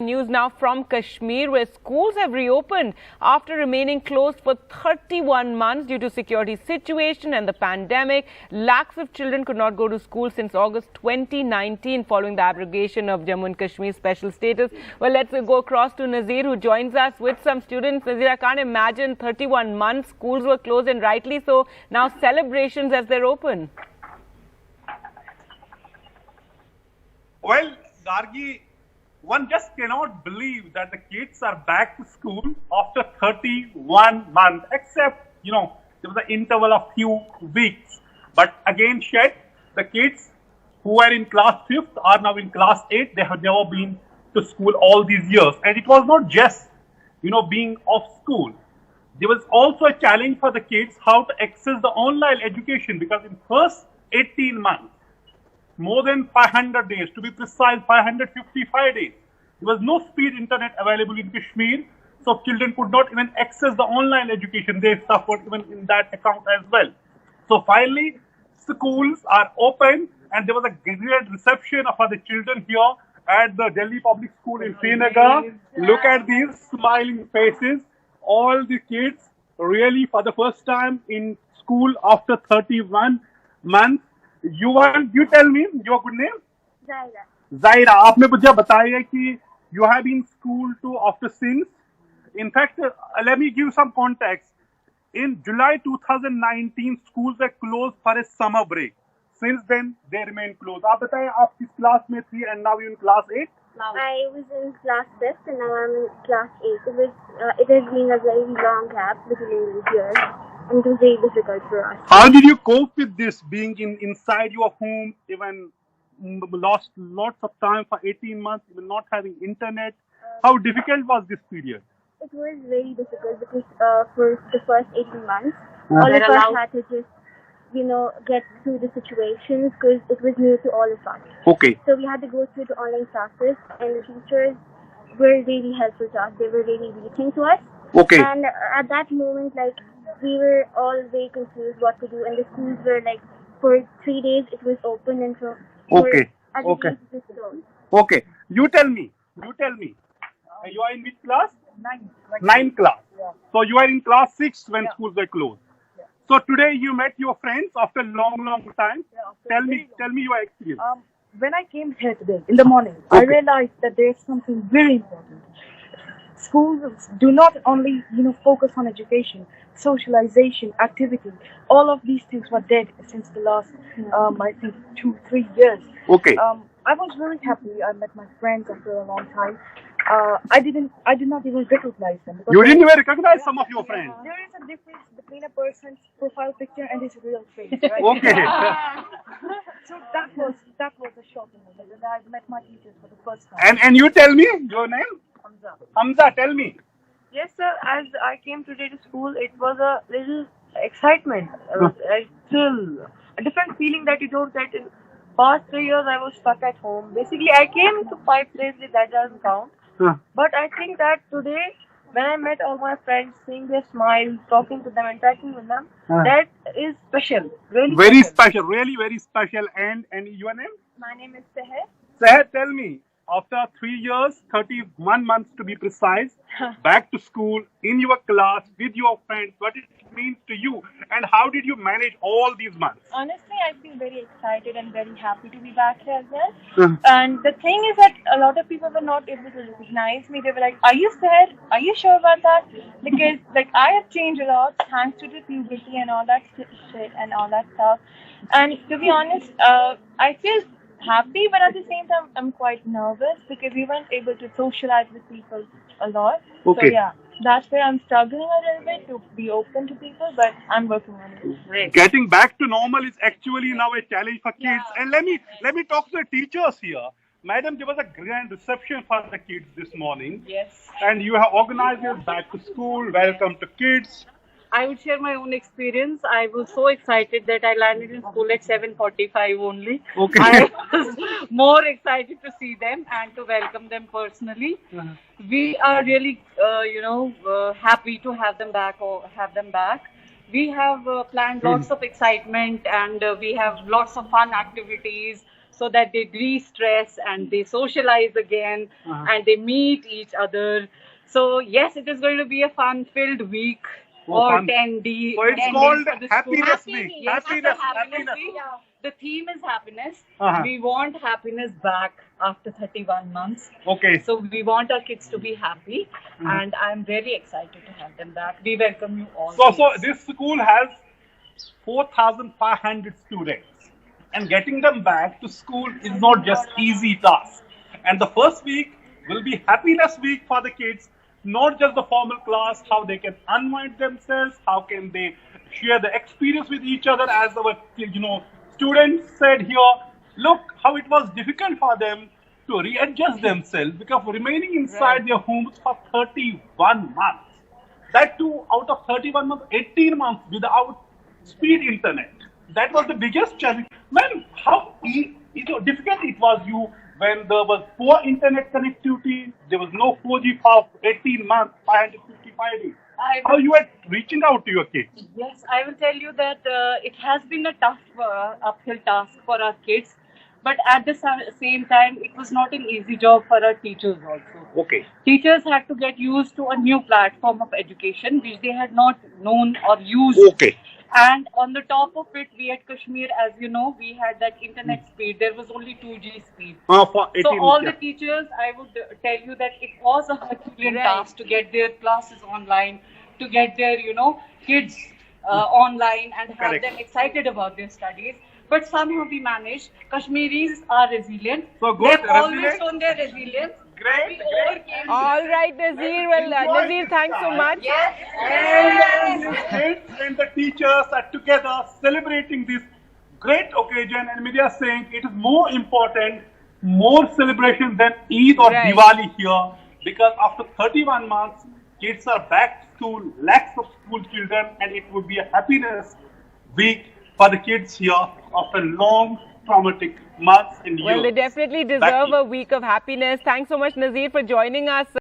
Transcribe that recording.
News now from Kashmir, where schools have reopened after remaining closed for 31 months due to security situation and the pandemic. Lakhs of children could not go to school since August 2019 following the abrogation of Jammu and Kashmir special status. Well, let's go across to Nazir, who joins us with some students. Nazir, I can't imagine 31 months schools were closed, and rightly so. Now celebrations as they're open. Well, Gargi, one just cannot believe that the kids are back to school after 31 months, except, there was an interval of few weeks. But again, Shed, the kids who were in class 5th are now in class 8. They have never been to school all these years. And it was not just, being off school. There was also a challenge for the kids how to access the online education, because in first 18 months, more than 500 days, to be precise, 555 days. There was no speed internet available in Kashmir, so children could not even access the online education. They suffered even in that account as well. So finally, schools are open, and there was a great reception for the children here at the Delhi Public School in Srinagar. Look at these smiling faces. All the kids really for the first time in school after 31 months. You tell me your good name? Zaira. Zaira, आपने मुझे बताया कि you have been school too after since. In fact, let me give some context. In July 2019, schools were closed for a summer break. Since then, they remain closed. आप बताएं आप किस class में थी and now you're in class 8? I was in class 5th and now I'm in class 8. It has been a very long gap between years. And it was very difficult for us. How did you cope with this, being inside your home, even lost lots of time for 18 months, even not having internet? How difficult was this period? It was very difficult because for the first 18 months, all of us had to just, get through the situations because it was new to all of us. Okay. So we had to go through the online classes, and the teachers were really helpful to us. They were really reaching to us. Okay. And at that moment, we were all very confused what to do, and the schools were for 3 days it was open, and so okay. Days it was closed. Okay. You tell me. You are in which class? 9. 9 class. Yeah. So you are in class 6 when schools were closed. Yeah. So today you met your friends after long time. Yeah, Tell me your experience. When I came here today in the morning, I realized that there's something very important. Schools do not only, focus on education, socialization, activity. All of these things were dead since the last, I think, 2-3 years. Okay. I was very happy. I met my friends after a long time. I did not even recognize them. You didn't even recognize some of your friends. There is a difference between a person's profile picture and his real face, right? Okay. So that was a shocking moment. And I met my teachers for the first time. And you tell me your name? Hamza, tell me. Yes, sir. As I came today to school, it was a little excitement, a thrill, a different feeling that you don't get in past 3 years. I was stuck at home. Basically, I came to 5 days, that doesn't count. But I think that today, when I met all my friends, seeing their smiles, talking to them, interacting with them, that is special. Really very special. Really very special. And your name? My name is Seher. Seher, tell me. After 3 years, 31 months to be precise, back to school, in your class, with your friends, what it means to you, and how did you manage all these months? Honestly, I feel very excited and very happy to be back here as well. And the thing is that a lot of people were not able to recognize me. They were like, "Are you Seher? Are you sure about that?" Because I have changed a lot thanks to the puberty and all that shit and all that stuff. And to be honest, I feel happy, but at the same time, I'm quite nervous because we weren't able to socialize with people a lot. Okay. So yeah, that's where I'm struggling a little bit to be open to people, but I'm working on it. Getting back to normal is actually now a challenge for kids. And let me talk to the teachers here. Madam, there was a grand reception for the kids this morning. Yes. And you have organized it back to school, welcome to kids. I would share my own experience. I was so excited that I landed in school at 7:45 only. Okay. I was more excited to see them and to welcome them personally. We are really, happy to have them back. We have planned lots of excitement, and we have lots of fun activities. so that they de-stress and they socialize again and they meet each other. So yes, it is going to be a fun-filled week or fun. 10 days. So it's called for the Happiness school. Week. Yes, Happiness. week. The theme is happiness. We want happiness back after 31 months. Okay. So we want our kids to be happy, and I'm very excited to have them back. We welcome you all. So this school has 4,500 students, and getting them back to school is not just easy task. And the first week will be happiness week for the kids, not just the formal class, how they can unwind themselves, how can they share the experience with each other, as our students said here. Look how it was difficult for them to readjust themselves because remaining inside their homes for 31 months. That too, out of 31 months, 18 months without speed internet. That was the biggest challenge. Man, how difficult it was when there was poor internet connectivity, there was no 4G for 18 months, 555 days. How you were reaching out to your kids? Yes, I will tell you that it has been a tough uphill task for our kids. But at the same time, it was not an easy job for our teachers also. Okay. Teachers had to get used to a new platform of education, which they had not known or used. Okay. And on the top of it, we at Kashmir, as you know, we had that internet speed. There was only 2G speed. For 18 So all the teachers, I would tell you that it was a Herculean task to get their classes online, to get their, kids online and have them excited about their studies. But somehow we managed. Kashmiris are resilient. So good. They've always shown their resilience. Great. All right, Nazir. Well, Nazir, thanks so much. And the kids and the teachers are together celebrating this great occasion, and media saying it is more important, more celebration than Eid or Diwali here, because after 31 months, kids are back to school, lakhs of school children, and it would be a happiness week for the kids here after long traumatic months and years. Well, they definitely deserve a week of happiness. Thanks so much, Nazir, for joining us.